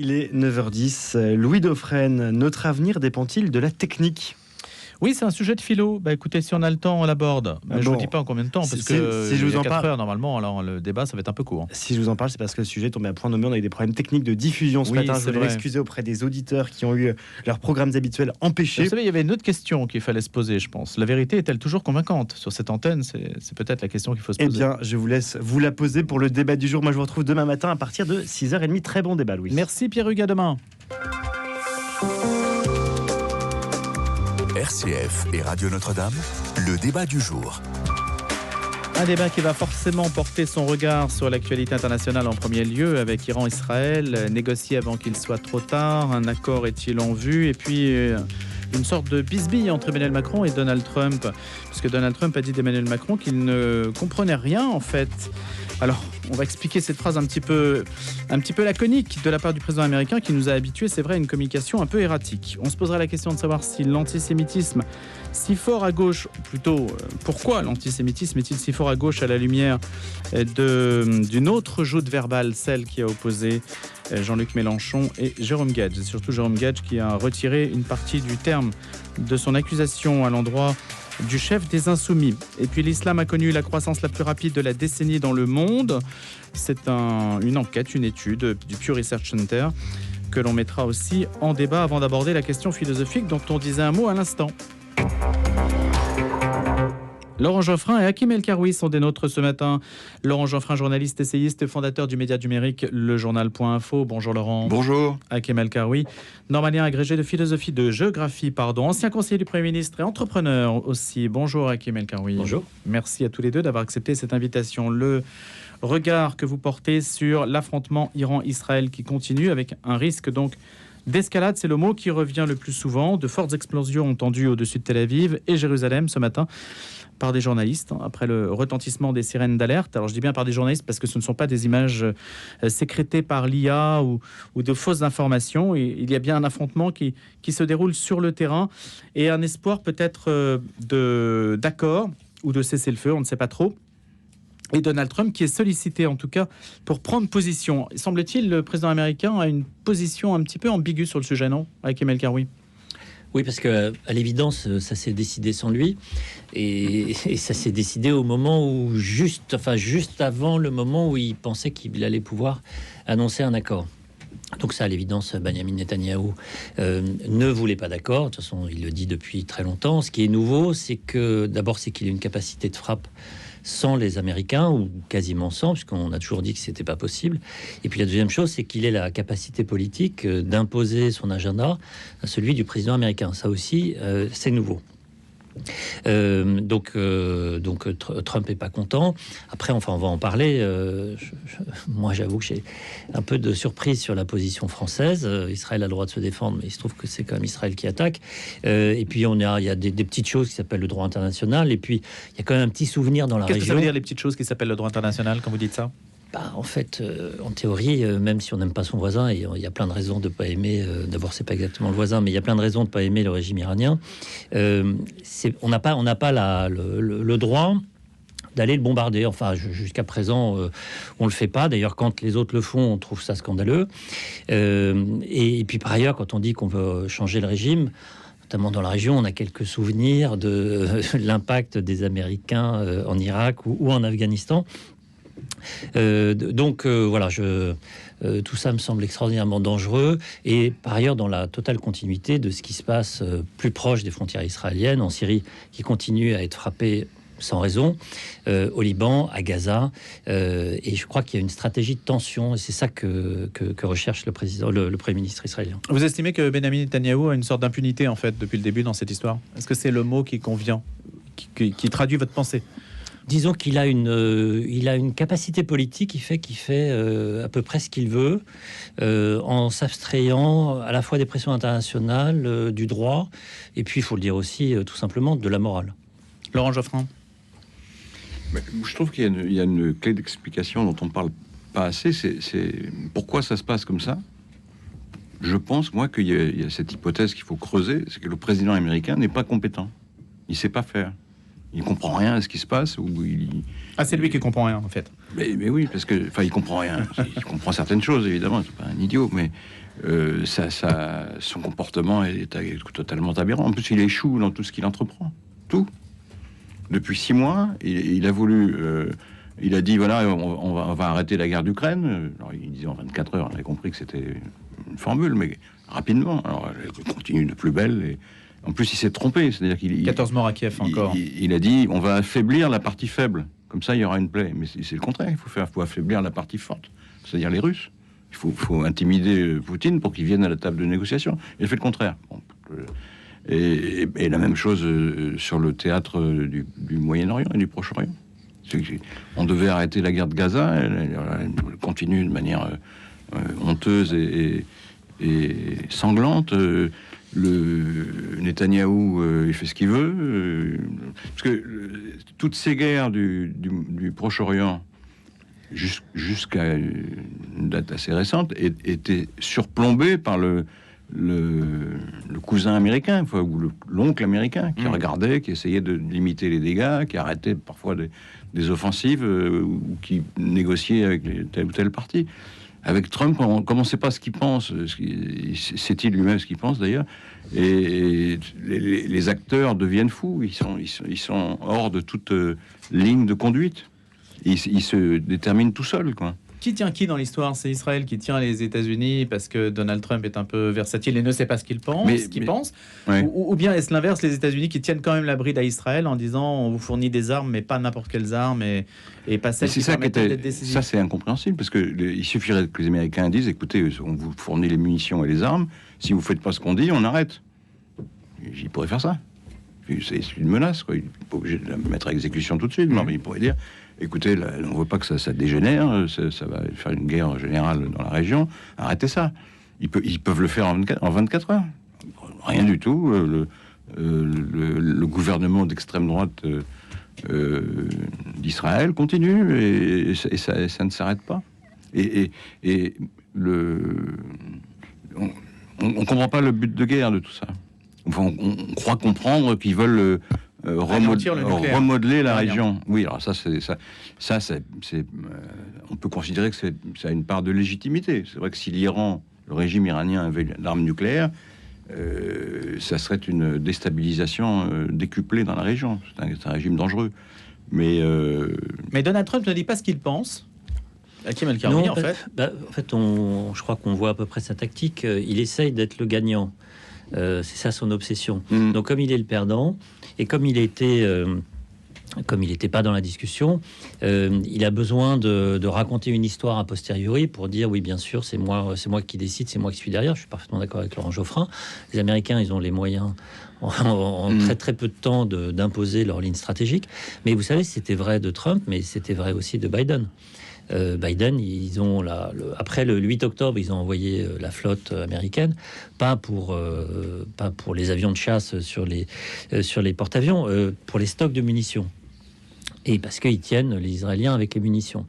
Il est 9h10. Louis Dauphren, notre avenir dépend-il de la technique ? Oui, c'est un sujet de philo. Écoutez, si on a le temps, on l'aborde. Je ne vous dis pas en combien de temps, parce que si je vous en 4 parle, heures, normalement, alors le débat, ça va être un peu court. Si je vous en parle, c'est parce que le sujet est tombé à point nommé. On a eu des problèmes techniques de diffusion ce matin. Je voulais m'excuser auprès des auditeurs qui ont eu leurs programmes habituels empêchés. Vous savez, il y avait une autre question qu'il fallait se poser, je pense. La vérité est-elle toujours convaincante sur cette antenne ? C'est peut-être la question qu'il faut se poser. Eh bien, je vous laisse vous la poser pour le débat du jour. Moi, je vous retrouve demain matin à partir de 6h30. Très bon débat, Louis. Merci Pierre Hugues, à demain. RCF et Radio Notre-Dame, le débat du jour. Un débat qui va forcément porter son regard sur l'actualité internationale en premier lieu, avec Iran-Israël, négocié avant qu'il soit trop tard, un accord est-il en vue, et puis une sorte de bisbille entre Emmanuel Macron et Donald Trump, puisque Donald Trump a dit d'Emmanuel Macron qu'il ne comprenait rien en fait. Alors, on va expliquer cette phrase un petit peu laconique de la part du président américain qui nous a habitués, c'est vrai, à une communication un peu erratique. On se posera la question de savoir si l'antisémitisme, si fort à gauche, plutôt pourquoi l'antisémitisme est-il si fort à gauche à la lumière d'une autre joute verbale, celle qui a opposé Jean-Luc Mélenchon et Jérôme Gage. C'est surtout Jérôme Gage qui a retiré une partie du terme de son accusation à l'endroit du chef des Insoumis. Et puis l'islam a connu la croissance la plus rapide de la décennie dans le monde. C'est une enquête, une étude du Pew Research Center que l'on mettra aussi en débat avant d'aborder la question philosophique dont on disait un mot à l'instant. Laurent Geoffrin et Hakim El Karoui sont des nôtres ce matin. Laurent Geoffrin, journaliste, essayiste, fondateur du média numérique Le Journal.info. Bonjour Laurent. Bonjour. Hakim El Karoui, normalien agrégé de géographie, ancien conseiller du Premier ministre et entrepreneur aussi. Bonjour Hakim El Karoui. Bonjour. Merci à tous les deux d'avoir accepté cette invitation. Le regard que vous portez sur l'affrontement Iran-Israël qui continue avec un risque donc d'escalade, c'est le mot qui revient le plus souvent. De fortes explosions entendues au-dessus de Tel Aviv et Jérusalem ce matin par des journalistes, après le retentissement des sirènes d'alerte. Alors je dis bien par des journalistes parce que ce ne sont pas des images sécrétées par l'IA ou de fausses informations. Il y a bien un affrontement qui se déroule sur le terrain et un espoir peut-être d'accord ou de cesser le feu, on ne sait pas trop. Et Donald Trump qui est sollicité en tout cas pour prendre position. Semble-t-il, le président américain a une position un petit peu ambiguë sur le sujet, non, avec Emel Karoui? Oui, parce qu'à l'évidence, ça s'est décidé sans lui. Et ça s'est décidé au moment où, juste avant le moment où il pensait qu'il allait pouvoir annoncer un accord. Donc ça, à l'évidence, Benjamin Netanyahou ne voulait pas d'accord. De toute façon, il le dit depuis très longtemps. Ce qui est nouveau, c'est qu'il a une capacité de frappe sans les Américains, ou quasiment sans, puisqu'on a toujours dit que c'était pas possible. Et puis la deuxième chose, c'est qu'il ait la capacité politique d'imposer son agenda à celui du président américain. Ça aussi, c'est nouveau. Donc Trump est pas content. Après, on va en parler. Moi, j'avoue que j'ai un peu de surprise sur la position française. Israël a le droit de se défendre, mais il se trouve que c'est quand même Israël qui attaque. Et puis il y a des petites choses qui s'appellent le droit international. Et puis il y a quand même un petit souvenir dans la région. Qu'est-ce que ça veut dire les petites choses qui s'appellent le droit international quand vous dites ça? En fait, en théorie, même si on n'aime pas son voisin, et il y a plein de raisons de ne pas aimer, d'abord c'est pas exactement le voisin, mais il y a plein de raisons de ne pas aimer le régime iranien, on n'a pas le droit d'aller le bombarder. Enfin, jusqu'à présent, on le fait pas. D'ailleurs, quand les autres le font, on trouve ça scandaleux. Et puis par ailleurs, quand on dit qu'on veut changer le régime, notamment dans la région, on a quelques souvenirs de l'impact des Américains en Irak ou en Afghanistan. Voilà, tout ça me semble extraordinairement dangereux et par ailleurs dans la totale continuité de ce qui se passe plus proche des frontières israéliennes, en Syrie, qui continue à être frappée sans raison, au Liban, à Gaza, et je crois qu'il y a une stratégie de tension et c'est ça que recherche le Premier ministre israélien. Vous estimez que Benjamin Netanyahou a une sorte d'impunité en fait depuis le début dans cette histoire? Est-ce que c'est le mot qui convient, qui traduit votre pensée? Disons qu'il a une capacité politique qui fait à peu près ce qu'il veut, en s'abstrayant à la fois des pressions internationales, du droit, et puis il faut le dire aussi, tout simplement, de la morale. Laurent Geoffrin. Je trouve qu'il y a une clé d'explication dont on ne parle pas assez, c'est pourquoi ça se passe comme ça. Je pense, moi, qu'il y a cette hypothèse qu'il faut creuser, c'est que le président américain n'est pas compétent. Il ne sait pas faire. Il comprend rien à ce qui se passe. C'est lui qui comprend rien, en fait. Mais oui, parce que, il comprend rien. Il comprend certaines choses, évidemment. C'est pas un idiot, mais son comportement est totalement aberrant. En plus, il échoue dans tout ce qu'il entreprend. Tout. Depuis 6 mois, il a voulu... il a dit, voilà, on va arrêter la guerre d'Ukraine. Alors, il disait en 24 heures, on avait compris que c'était une formule, mais rapidement. Alors, elle continue de plus belle. Et en plus, il s'est trompé. C'est-à-dire 14 morts à Kiev encore. Il a dit, on va affaiblir la partie faible. Comme ça, il y aura une paix. Mais c'est le contraire. Il faut affaiblir la partie forte, c'est-à-dire les Russes. Il faut intimider Poutine pour qu'il vienne à la table de négociation. Il a fait le contraire. Bon, et la même chose sur le théâtre du Moyen-Orient et du Proche-Orient. On devait arrêter la guerre de Gaza. Elle continue de manière honteuse et sanglante. Le Netanyahou, il fait ce qu'il veut. Parce que toutes ces guerres du Proche-Orient, jusqu'à une date assez récente, étaient surplombées par le cousin américain, ou l'oncle américain, qui regardait, qui essayait de limiter les dégâts, qui arrêtait parfois des offensives, ou qui négociait avec telle ou telle partie. Avec Trump, comme on ne sait pas ce qu'il pense, sait-il lui-même ce qu'il pense d'ailleurs, et les acteurs deviennent fous, ils sont hors de toute ligne de conduite. Ils se déterminent tout seuls, quoi. Qui tient qui dans l'histoire? C'est Israël qui tient les États-Unis parce que Donald Trump est un peu versatile et ne sait pas ce qu'il pense, ouais. ou bien est-ce l'inverse, les États-Unis qui tiennent quand même la bride à Israël en disant on vous fournit des armes, mais pas n'importe quelles armes, et pas celles qui permettent d'être décisives. Ça, c'est incompréhensible, parce que il suffirait que les Américains disent, écoutez, on vous fournit les munitions et les armes, si vous faites pas ce qu'on dit, on arrête. J'y pourrais faire ça. C'est une menace, quoi. Il n'est pas obligé de la mettre à exécution tout de suite, mais il pourrait dire, écoutez, là, on ne veut pas que ça dégénère, ça va faire une guerre générale dans la région, arrêtez ça. Ils peuvent le faire en 24 heures. Rien du tout. Le gouvernement d'extrême droite d'Israël continue, et ça ne s'arrête pas. On ne comprend pas le but de guerre de tout ça. Enfin, on croit comprendre qu'ils veulent remodeler la région. Oui, alors ça, on peut considérer que ça a une part de légitimité. C'est vrai que si le régime iranien avait l'arme nucléaire, ça serait une déstabilisation décuplée dans la région. C'est un régime dangereux. Mais Donald Trump ne dit pas ce qu'il pense. Hakim El-Karmi, en fait. Je crois qu'on voit à peu près sa tactique. Il essaye d'être le gagnant. C'est ça son obsession. Donc comme il est le perdant, et comme il n'était pas dans la discussion, il a besoin de raconter une histoire a posteriori pour dire oui, bien sûr, c'est moi qui décide, c'est moi qui suis derrière. Je suis parfaitement d'accord avec Laurent Geoffrin. Les Américains, ils ont les moyens en très très peu de temps d'imposer leur ligne stratégique. Mais vous savez, c'était vrai de Trump, mais c'était vrai aussi de Biden. Biden, ils ont après le 8 octobre, ils ont envoyé la flotte américaine, pas pour les avions de chasse sur les porte-avions, pour les stocks de munitions. Et parce qu'ils tiennent les Israéliens avec les munitions.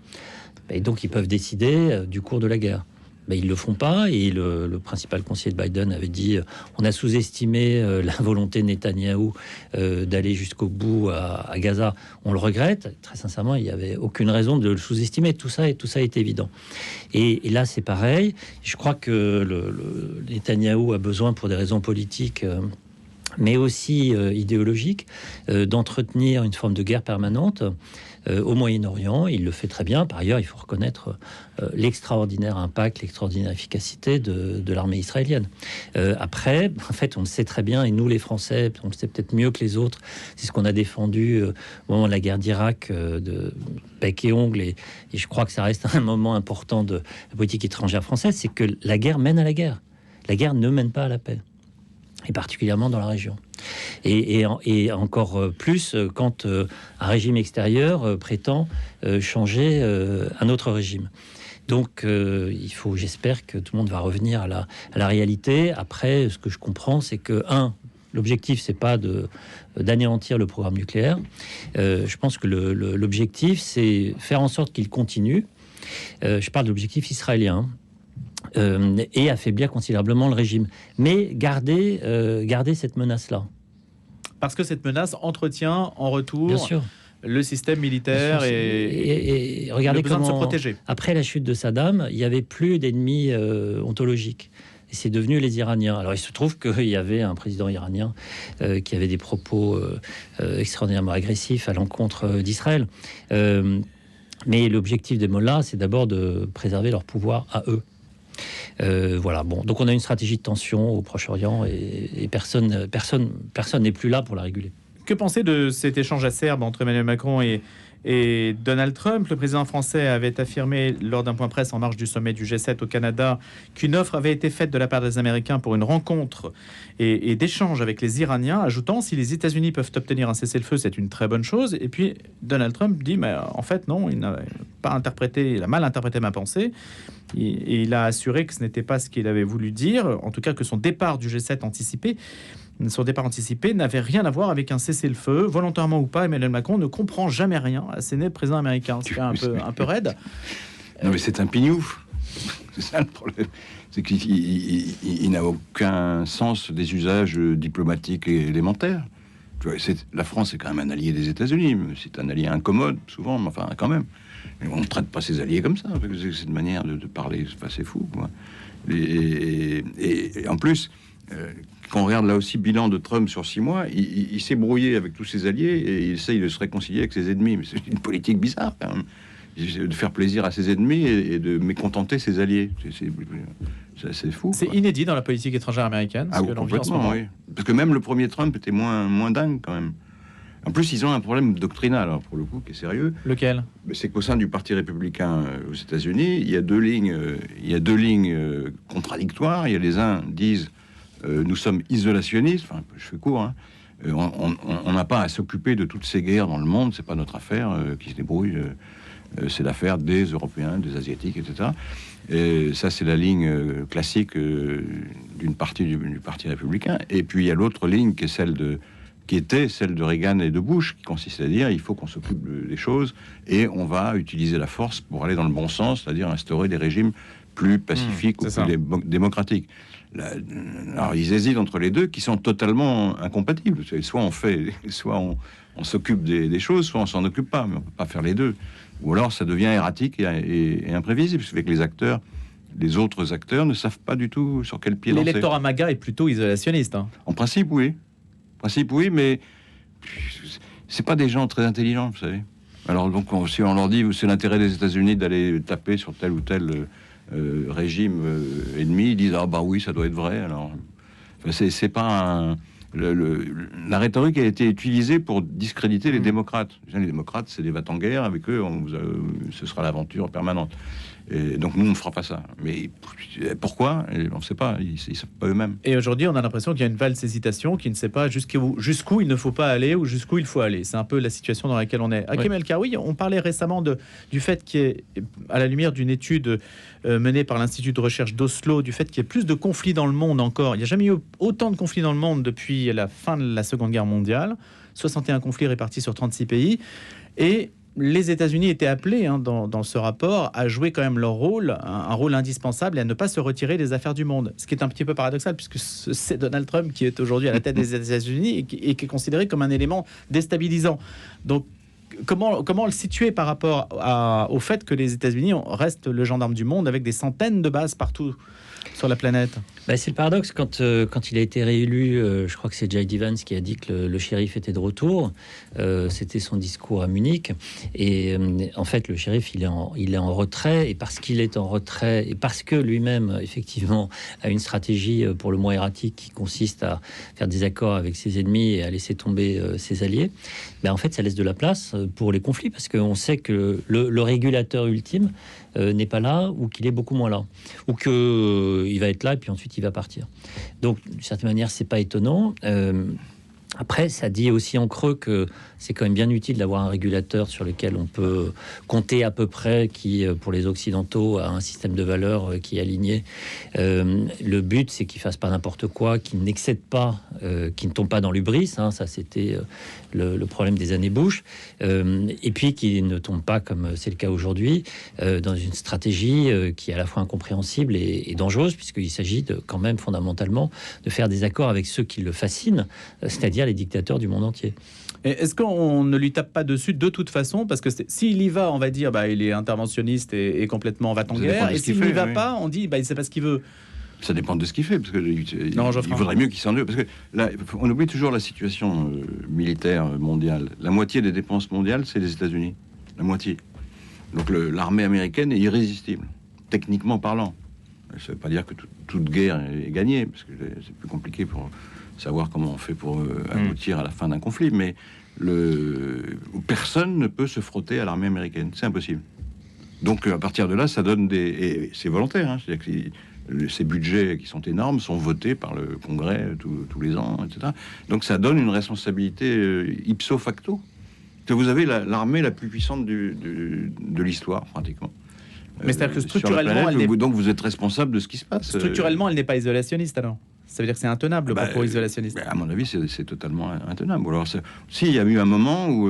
Et donc ils peuvent décider du cours de la guerre. Mais ils le font pas, et le principal conseiller de Biden avait dit on a sous-estimé la volonté de Netanyahou d'aller jusqu'au bout à Gaza. On le regrette. Très sincèrement, il n'y avait aucune raison de le sous-estimer. Tout ça est évident. Et là, c'est pareil. Je crois que Netanyahou a besoin, pour des raisons politiques, mais aussi idéologiques, d'entretenir une forme de guerre permanente au Moyen-Orient. Il le fait très bien. Par ailleurs, il faut reconnaître l'extraordinaire impact, l'extraordinaire efficacité de l'armée israélienne. Après, en fait, on le sait très bien, et nous les Français, on le sait peut-être mieux que les autres, c'est ce qu'on a défendu au moment de la guerre d'Irak de bec et ongle, et je crois que ça reste un moment important de la politique étrangère française, c'est que la guerre mène à la guerre. La guerre ne mène pas à la paix, et particulièrement dans la région. Et encore plus quand un régime extérieur prétend changer un autre régime. Donc j'espère que tout le monde va revenir à la réalité. Après, ce que je comprends, c'est que, l'objectif, c'est pas d'anéantir le programme nucléaire. Je pense que l'objectif, c'est faire en sorte qu'il continue. Je parle de l'objectif israélien. Et affaiblir considérablement le régime, mais garder cette menace-là. Parce que cette menace entretient en retour Bien sûr. le système militaire et regardez le besoin comment, de se protéger. Après la chute de Saddam, il n'y avait plus d'ennemis ontologiques. Et c'est devenu les Iraniens. Alors il se trouve qu'il y avait un président iranien qui avait des propos extraordinairement agressifs à l'encontre d'Israël. Mais l'objectif des mollahs, c'est d'abord de préserver leur pouvoir à eux. Voilà. Bon, donc on a une stratégie de tension au Proche-Orient et personne n'est plus là pour la réguler. Que penser de cet échange acerbe entre Emmanuel Macron et Donald Trump? Le président français avait affirmé lors d'un point presse en marge du sommet du G7 au Canada qu'une offre avait été faite de la part des Américains pour une rencontre et d'échange avec les Iraniens, ajoutant si les États-Unis peuvent obtenir un cessez-le-feu, c'est une très bonne chose. Et puis Donald Trump dit mais en fait non, il n'a pas interprété, il a mal interprété ma pensée. Et il a assuré que ce n'était pas ce qu'il avait voulu dire, en tout cas que son départ du G7 anticipé n'avait rien à voir avec un cessez-le-feu, volontairement ou pas. Emmanuel Macron ne comprend jamais rien à ses nez de président américain. C'est un peu raide. Non, mais c'est un pignouf. C'est ça le problème. C'est qu'il n'a aucun sens des usages diplomatiques et élémentaires. Tu vois, la France est quand même un allié des États-Unis. C'est un allié incommode, souvent, mais enfin, quand même. Et on ne traite pas ses alliés comme ça. C'est une manière de parler. C'est fou, quoi. Et en plus... quand on regarde là aussi bilan de Trump sur 6 mois, il s'est brouillé avec tous ses alliés et il essaye de se réconcilier avec ses ennemis. Mais c'est une politique bizarre, quand même. De faire plaisir à ses ennemis et de mécontenter ses alliés. C'est fou. C'est inédit dans la politique étrangère américaine. Ah, complètement, oui. Parce que même le premier Trump était moins dingue, quand même. En plus, ils ont un problème doctrinal, alors, pour le coup, qui est sérieux. Lequel? C'est qu'au sein du Parti républicain aux États-Unis, il y a deux lignes contradictoires. Il y a les uns disent nous sommes isolationnistes, enfin, je fais court, hein. On n'a pas à s'occuper de toutes ces guerres dans le monde, c'est pas notre affaire, qui se débrouille, c'est l'affaire des Européens, des Asiatiques, etc. Et ça, c'est la ligne classique d'une partie du Parti républicain. Et puis il y a l'autre ligne qui était celle de Reagan et de Bush, qui consiste à dire il faut qu'on s'occupe des choses et on va utiliser la force pour aller dans le bon sens, c'est-à-dire instaurer des régimes plus pacifiques ou plus démocratiques. Alors ils hésitent entre les deux qui sont totalement incompatibles. Soit on s'occupe des choses, soit on s'en occupe pas, mais on peut pas faire les deux. Ou alors ça devient erratique et imprévisible, ce qui fait que les autres acteurs ne savent pas du tout sur quel pied lancer. L'électorat MAGA est plutôt isolationniste. Hein. En principe, oui. Mais c'est pas des gens très intelligents, vous savez. Alors donc, si on leur dit c'est l'intérêt des États-Unis d'aller taper sur tel ou tel régime ennemi, ils disent ah bah oui, ça doit être vrai. Alors, c'est pas la rhétorique a été utilisée pour discréditer les démocrates. Les démocrates, c'est des va-t-en-guerre, avec eux, ce sera l'aventure permanente. Et donc nous, on ne fera pas ça. Mais pourquoi? On ne sait pas. Ils ne savent pas eux-mêmes. Et aujourd'hui, on a l'impression qu'il y a une valse hésitation qui ne sait pas jusqu'où il ne faut pas aller ou jusqu'où il faut aller. C'est un peu la situation dans laquelle on est. Hakim El-Karoui, on parlait récemment du fait qu'il y ait, à la lumière d'une étude menée par l'Institut de recherche d'Oslo, du fait qu'il y ait plus de conflits dans le monde encore. Il n'y a jamais eu autant de conflits dans le monde depuis la fin de la Seconde Guerre mondiale. 61 conflits répartis sur 36 pays. Et les États-Unis étaient appelés dans ce rapport à jouer quand même leur rôle, un rôle indispensable, et à ne pas se retirer des affaires du monde. Ce qui est un petit peu paradoxal, puisque c'est Donald Trump qui est aujourd'hui à la tête des États-Unis et qui est considéré comme un élément déstabilisant. Donc, comment le situer par rapport au fait que les États-Unis restent le gendarme du monde avec des centaines de bases partout sur la planète? C'est le paradoxe. Quand il a été réélu, je crois que c'est J.D. Vance qui a dit que le shérif était de retour. C'était son discours à Munich. Et en fait, le shérif, il est en retrait. Et parce qu'il est en retrait, et parce que lui-même, effectivement, a une stratégie pour le moins erratique qui consiste à faire des accords avec ses ennemis et à laisser tomber ses alliés, en fait, ça laisse de la place pour les conflits. Parce qu'on sait que le régulateur ultime n'est pas là, ou qu'il est beaucoup moins là. Ou qu'il va être là, et puis ensuite, il va partir. Donc, d'une certaine manière, c'est pas étonnant. Après, ça dit aussi en creux que c'est quand même bien utile d'avoir un régulateur sur lequel on peut compter à peu près, qui, pour les Occidentaux, a un système de valeurs qui est aligné. Le but, c'est qu'il fasse pas n'importe quoi, qu'il n'excède pas, qu'il ne tombe pas dans l'hubris. Ça, c'était le problème des années Bush. Et puis, qu'il ne tombe pas, comme c'est le cas aujourd'hui, dans une stratégie qui est à la fois incompréhensible et dangereuse, puisqu'il s'agit quand même fondamentalement de faire des accords avec ceux qui le fascinent, c'est-à-dire les dictateurs du monde entier. Et est-ce qu'on ne lui tape pas dessus de toute façon? Parce que s'il y va, on va dire il est interventionniste et complètement va-t-en-guerre. Et s'il n'y va pas, on dit il ne sait pas ce qu'il veut. Ça dépend de ce qu'il fait, parce que il vaudrait mieux qu'il s'en occupent. Parce que là, on oublie toujours la situation militaire mondiale. La moitié des dépenses mondiales, c'est les États-Unis. La moitié. Donc l'armée américaine est irrésistible, techniquement parlant. Ça ne veut pas dire que toute guerre est gagnée, parce que c'est plus compliqué pour savoir comment on fait pour aboutir à la fin d'un conflit. Mais personne ne peut se frotter à l'armée américaine. C'est impossible. Donc à partir de là, ça donne et c'est volontaire. C'est-à-dire que ces budgets qui sont énormes sont votés par le Congrès tous les ans, etc. Donc ça donne une responsabilité ipso facto. Que vous avez l'armée la plus puissante de l'histoire, pratiquement. Mais c'est-à-dire que structurellement, donc vous êtes responsable de ce qui se passe. Structurellement, elle n'est pas isolationniste alors. Ça veut dire que c'est intenable le propos isolationniste. À mon avis, c'est totalement intenable. Alors, s'il y a eu un moment où,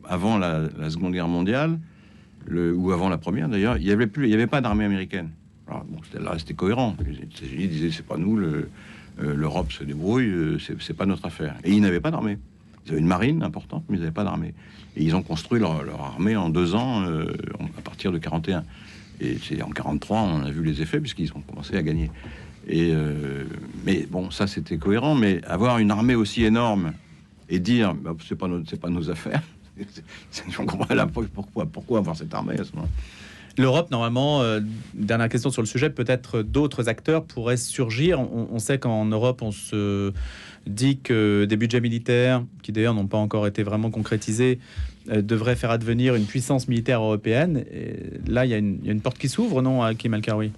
avant la Seconde Guerre mondiale, ou avant la Première d'ailleurs, il n'y avait pas d'armée américaine. Alors, là, c'était cohérent. Les États-Unis disaient c'est pas nous, l'Europe se débrouille, c'est pas notre affaire. Et ils n'avaient pas d'armée. Ils avaient une marine importante, mais ils n'avaient pas d'armée. Et ils ont construit leur armée en 2 ans, à partir de 41. Et c'est en 43, on a vu les effets, puisqu'ils ont commencé à gagner. Mais bon, ça c'était cohérent. Mais avoir une armée aussi énorme et dire c'est pas nos affaires, on comprend là pourquoi avoir cette armée à ce moment-là. L'Europe, normalement, dernière question sur le sujet, peut-être d'autres acteurs pourraient surgir. On sait qu'en Europe, on se dit que des budgets militaires, qui d'ailleurs n'ont pas encore été vraiment concrétisés, devraient faire advenir une puissance militaire européenne. Et là, il y a une porte qui s'ouvre, non, Hakim El-Karoui?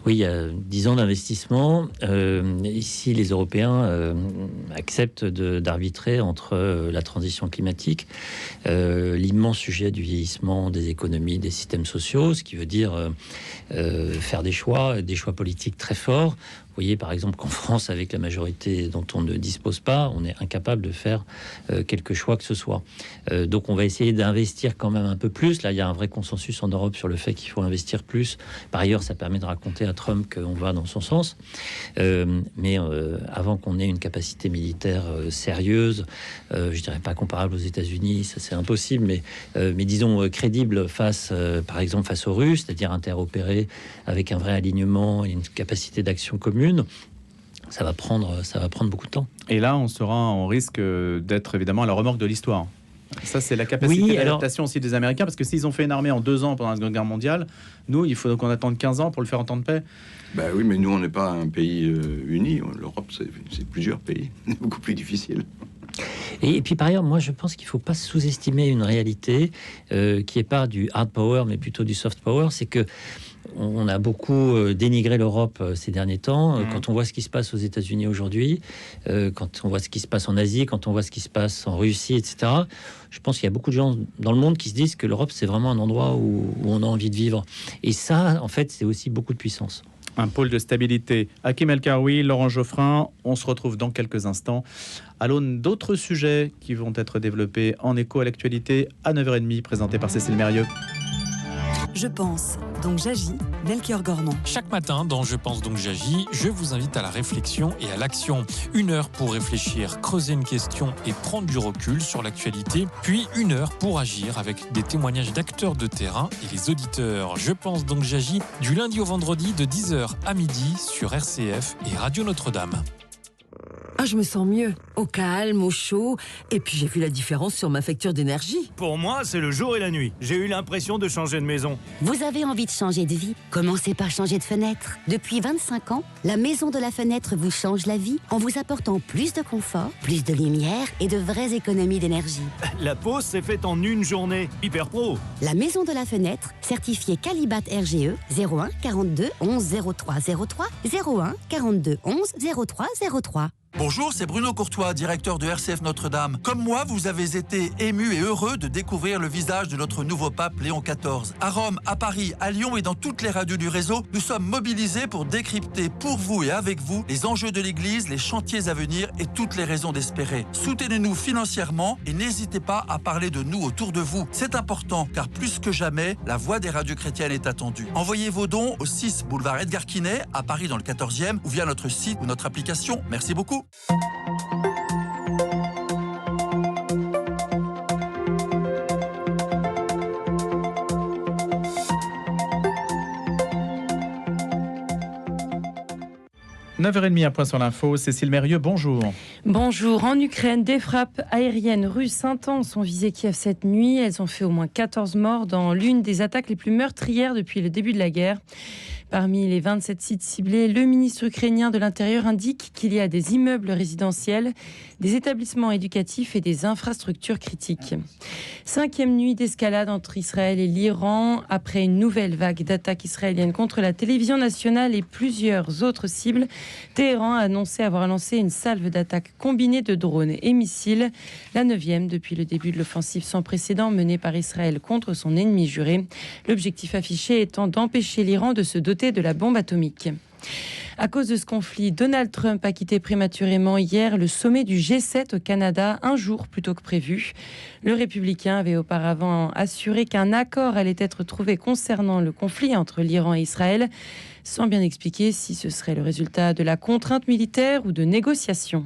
Oui, il y a 10 ans d'investissement. Ici, les Européens acceptent d'arbitrer entre la transition climatique, l'immense sujet du vieillissement des économies, des systèmes sociaux, ce qui veut dire faire des choix politiques très forts. Vous voyez, par exemple, qu'en France, avec la majorité dont on ne dispose pas, on est incapable de faire quelque choix que ce soit. Donc, on va essayer d'investir quand même un peu plus. Là, il y a un vrai consensus en Europe sur le fait qu'il faut investir plus. Par ailleurs, ça permet de raconter à Trump qu'on va dans son sens. Mais avant qu'on ait une capacité militaire sérieuse, je dirais pas comparable aux États-Unis, ça c'est impossible, mais disons crédible par exemple face aux Russes, c'est-à-dire interopéré avec un vrai alignement et une capacité d'action commune. Ça va prendre beaucoup de temps. Et là, on risque d'être évidemment à la remorque de l'histoire. Ça, c'est la capacité d'adaptation aussi des Américains, parce que s'ils ont fait une armée en 2 ans pendant la Seconde Guerre mondiale, nous, il faut qu'on attende 15 ans pour le faire en temps de paix. Oui, mais nous, on n'est pas un pays uni. L'Europe, c'est plusieurs pays. C'est beaucoup plus difficile. Et puis par ailleurs, moi je pense qu'il ne faut pas sous-estimer une réalité qui n'est pas du hard power, mais plutôt du soft power. C'est que on a beaucoup dénigré l'Europe ces derniers temps. Quand on voit ce qui se passe aux États-Unis aujourd'hui, quand on voit ce qui se passe en Asie, quand on voit ce qui se passe en Russie, etc., je pense qu'il y a beaucoup de gens dans le monde qui se disent que l'Europe, c'est vraiment un endroit où on a envie de vivre. Et ça, en fait, c'est aussi beaucoup de puissance. Un pôle de stabilité. Hakim El-Karoui, Laurent Geoffrin, on se retrouve dans quelques instants à l'aune d'autres sujets qui vont être développés en écho à l'actualité à 9h30, présenté par Cécile Mérieux. Je pense, donc j'agis, Melchior Gormand. Chaque matin dans Je pense donc j'agis, je vous invite à la réflexion et à l'action. 1 heure pour réfléchir, creuser une question et prendre du recul sur l'actualité, puis 1 heure pour agir avec des témoignages d'acteurs de terrain et les auditeurs. Je pense donc j'agis du lundi au vendredi de 10h à midi sur RCF et Radio Notre-Dame. Ah, je me sens mieux. Au calme, au chaud. Et puis j'ai vu la différence sur ma facture d'énergie. Pour moi, c'est le jour et la nuit. J'ai eu l'impression de changer de maison. Vous avez envie de changer de vie? Commencez par changer de fenêtre. Depuis 25 ans, la Maison de la Fenêtre vous change la vie en vous apportant plus de confort, plus de lumière et de vraies économies d'énergie. La pause s'est faite en 1 journée. Hyper pro. La Maison de la Fenêtre, certifiée Calibat RGE 01 42 11 03 03 01 42 11 03 03. Bonjour, c'est Bruno Courtois, directeur de RCF Notre-Dame. Comme moi, vous avez été ému et heureux de découvrir le visage de notre nouveau pape Léon XIV. À Rome, à Paris, à Lyon et dans toutes les radios du réseau, nous sommes mobilisés pour décrypter pour vous et avec vous les enjeux de l'Église, les chantiers à venir et toutes les raisons d'espérer. Soutenez-nous financièrement et n'hésitez pas à parler de nous autour de vous. C'est important car plus que jamais, la voix des radios chrétiennes est attendue. Envoyez vos dons au 6 boulevard Edgar Quinet, à Paris dans le 14e, ou via notre site ou notre application. Merci beaucoup. 9h30, un point sur l'info. Cécile Mérieux, bonjour. Bonjour. En Ukraine, des frappes aériennes russes intenses ont visé Kiev cette nuit. Elles ont fait au moins 14 morts dans l'une des attaques les plus meurtrières depuis le début de la guerre. Parmi les 27 sites ciblés, le ministre ukrainien de l'Intérieur indique qu'il y a des immeubles résidentiels, des établissements éducatifs et des infrastructures critiques. 5e nuit d'escalade entre Israël et l'Iran. Après une nouvelle vague d'attaques israéliennes contre la télévision nationale et plusieurs autres cibles, Téhéran a annoncé avoir lancé une salve d'attaques combinées de drones et missiles, la 9e depuis le début de l'offensive sans précédent menée par Israël contre son ennemi juré. L'objectif affiché étant d'empêcher l'Iran de se doter de la bombe atomique. À cause de ce conflit, Donald Trump a quitté prématurément hier le sommet du G7 au Canada, un jour plus tôt que prévu. Le républicain avait auparavant assuré qu'un accord allait être trouvé concernant le conflit entre l'Iran et Israël, sans bien expliquer si ce serait le résultat de la contrainte militaire ou de négociations.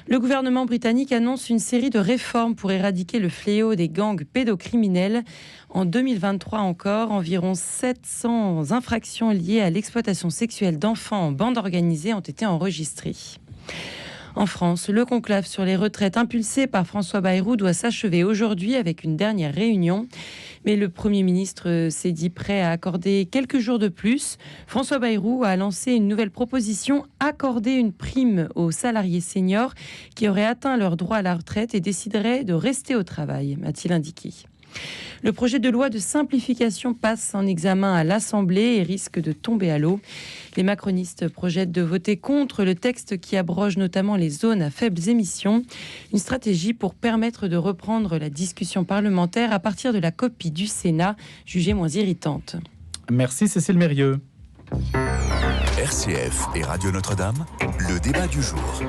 Le gouvernement britannique annonce une série de réformes pour éradiquer le fléau des gangs pédocriminels. En 2023 encore, environ 700 infractions liées à l'exploitation sexuelle d'enfants en bande organisée ont été enregistrées. En France, le conclave sur les retraites impulsé par François Bayrou doit s'achever aujourd'hui avec une dernière réunion. Mais le Premier ministre s'est dit prêt à accorder quelques jours de plus. François Bayrou a lancé une nouvelle proposition, accorder une prime aux salariés seniors qui auraient atteint leur droit à la retraite et décideraient de rester au travail, a-t-il indiqué. Le projet de loi de simplification passe en examen à l'Assemblée et risque de tomber à l'eau. Les macronistes projettent de voter contre le texte qui abroge notamment les zones à faibles émissions. Une stratégie pour permettre de reprendre la discussion parlementaire à partir de la copie du Sénat, jugée moins irritante. Merci Cécile Mérieux. RCF et Radio Notre-Dame, le débat du jour.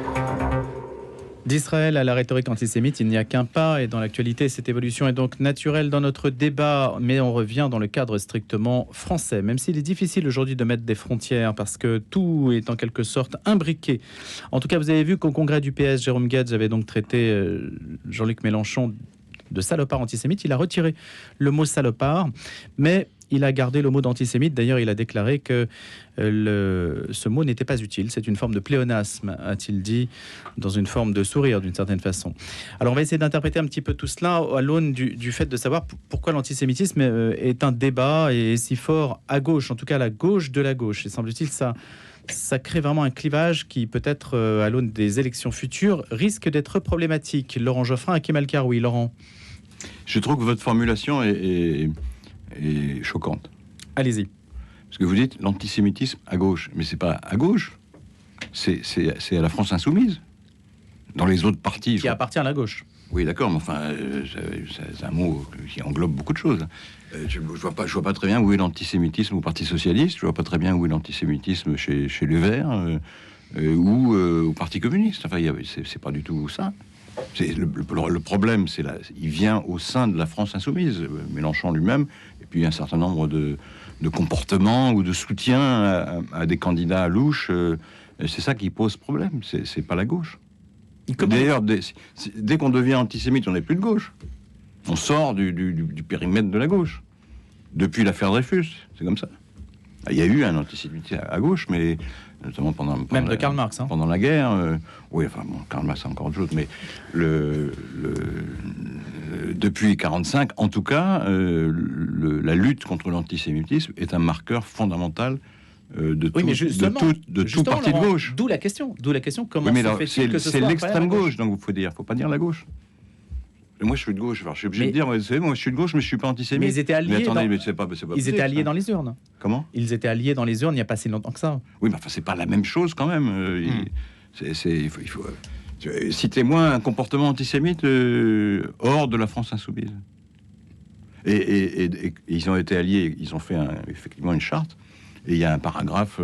D'Israël à la rhétorique antisémite, il n'y a qu'un pas, et dans l'actualité, cette évolution est donc naturelle dans notre débat, mais on revient dans le cadre strictement français, même s'il est difficile aujourd'hui de mettre des frontières, parce que tout est en quelque sorte imbriqué. En tout cas, vous avez vu qu'au congrès du PS, Jérôme Guedj avait donc traité Jean-Luc Mélenchon de salopard antisémite. Il a retiré le mot salopard, mais il a gardé le mot d'antisémite. D'ailleurs, il a déclaré que ce mot n'était pas utile. C'est une forme de pléonasme, a-t-il dit, dans une forme de sourire, d'une certaine façon. Alors, on va essayer d'interpréter un petit peu tout cela à l'aune du fait de savoir pourquoi l'antisémitisme est un débat et est si fort à gauche, en tout cas à la gauche de la gauche. Et semble-t-il, ça crée vraiment un clivage qui, peut-être, à l'aune des élections futures, risque d'être problématique. Laurent Geoffrin, Hakim El-Karoui. Laurent. Je trouve que votre formulation est choquante. Allez-y. Parce que vous dites l'antisémitisme à gauche. Mais c'est pas à gauche. C'est à la France insoumise. Dans les autres partis... Qui appartient à la gauche. Oui, d'accord, mais enfin, c'est un mot qui englobe beaucoup de choses. Je vois pas très bien où est l'antisémitisme au Parti Socialiste. Je vois pas très bien où est l'antisémitisme chez les Verts ou au Parti Communiste. Enfin, c'est pas du tout ça. Le problème, il vient au sein de la France insoumise, Mélenchon lui-même, et puis un certain nombre de comportements ou de soutien à des candidats à louche. C'est ça qui pose problème. C'est pas la gauche. D'ailleurs, dès qu'on devient antisémite, on n'est plus de gauche. On sort du périmètre de la gauche. Depuis l'affaire Dreyfus, c'est comme ça. Il y a eu un antisémitisme à gauche, mais notamment pendant même de Karl Marx, pendant la guerre. Oui, enfin, bon, Karl Marx, c'est encore autre chose, mais depuis 45, en tout cas, la lutte contre l'antisémitisme est un marqueur fondamental de tout parti de gauche. D'où la question. Comment se fait-il que ce soit c'est l'extrême gauche, donc il faut pas dire la gauche. Moi, je suis de gauche. Alors, je suis obligé de dire, moi, je suis de gauche, mais je suis pas antisémite. Mais ils étaient alliés. Ils étaient alliés dans les urnes. Comment ? Ils étaient alliés dans les urnes il n'y a pas si longtemps que ça. Oui, mais enfin, c'est pas la même chose quand même. Citez-moi un comportement antisémite hors de la France insoumise. Et ils ont été alliés. Ils ont fait effectivement une charte. Et il y a un paragraphe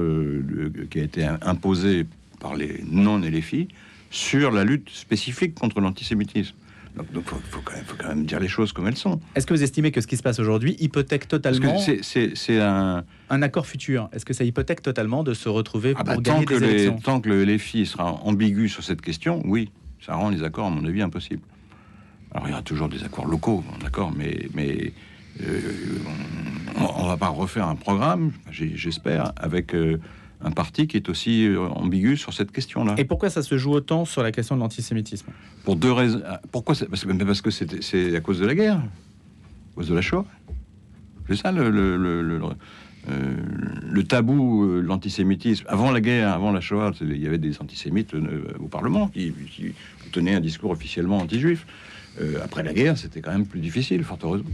qui a été imposé par les non et les filles sur la lutte spécifique contre l'antisémitisme. Donc faut quand même dire les choses comme elles sont. Est-ce que vous estimez que ce qui se passe aujourd'hui hypothèque totalement c'est un accord futur? Est-ce que ça hypothèque totalement de se retrouver pour gagner des élections? Tant que le LFI sera ambigu sur cette question, oui, ça rend les accords, à mon avis, impossibles. Alors il y aura toujours des accords locaux, d'accord, mais on va pas refaire un programme, j'espère, avec un parti qui est aussi ambigu sur cette question-là. Et pourquoi ça se joue autant sur la question de l'antisémitisme? Pour 2 raisons. Pourquoi? Parce que c'est à cause de la guerre, à cause de la Shoah. C'est ça le tabou, l'antisémitisme. Avant la guerre, avant la Shoah, il y avait des antisémites au Parlement qui tenaient un discours officiellement anti-juif. Après la guerre, c'était quand même plus difficile, fort heureusement.